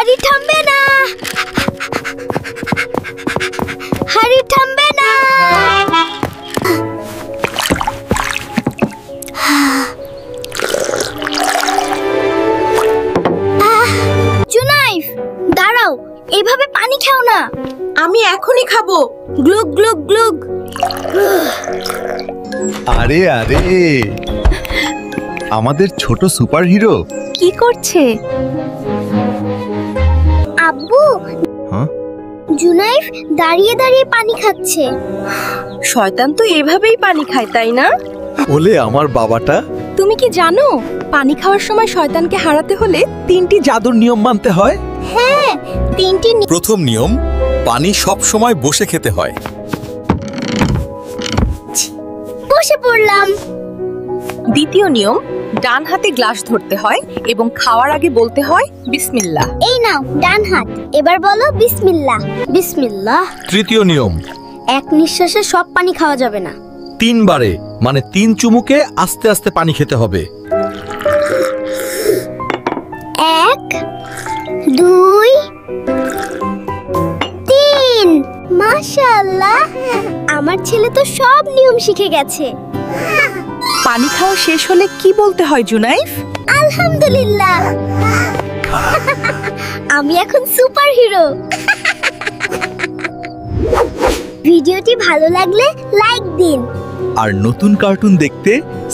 হাড়ি থামবে না, হাড়ি থামবে না। জুনাইফ দাঁড়াও, এইভাবে পানি খাও না। আমি এখনই খাবো। Glück Glück Glück. আরে আরে, আমাদের ছোট সুপারহিরো কি করছে? আব্বু, হ্যাঁ? জুনাইফ দাঁড়িয়ে দাঁড়িয়ে পানি খাচ্ছে। শয়তান তো এভাবেই পানি খায়, তাই না? ওলে আমার বাবাটা। তুমি কি জানো পানি খাওয়ার সময় শয়তানকে হারাতে হলে 3টি জাদুর নিয়ম মানতে হয়। হ্যাঁ, 3টি। প্রথম নিয়ম, পানি সব সময় বসে খেতে হয়। বসে পড়লাম। দ্বিতীয় নিয়ম, ডান হাতে গ্লাস ধরতে হয় এবং খাওয়ার আগে বলতে হয় বিসমিল্লাহ। এই নাও ডান হাত, এবার বলো বিসমিল্লাহ। বিসমিল্লাহ। তৃতীয় নিয়ম, এক নিঃশ্বাসে সব পানি খাওয়া যাবে না। 3 বারে মানে 3 চুমুকে আস্তে আস্তে পানি খেতে হবে। 1 2 3। মাশাআল্লাহ, আমার ছেলে তো সব নিয়ম শিখে গেছে। পানি খাওয়া শেষ হলে কি বলতে হয় জুনাইফ? আলহামদুলিল্লাহ। আমি এখন সুপারহিরো। ভিডিওটি ভালো লাগলে লাইক দিন আর নতুন কার্টুন দেখতে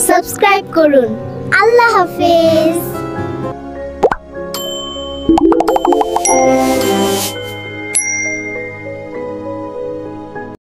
সাবস্ক্রাইব করুন। আল্লাহ হাফেজ।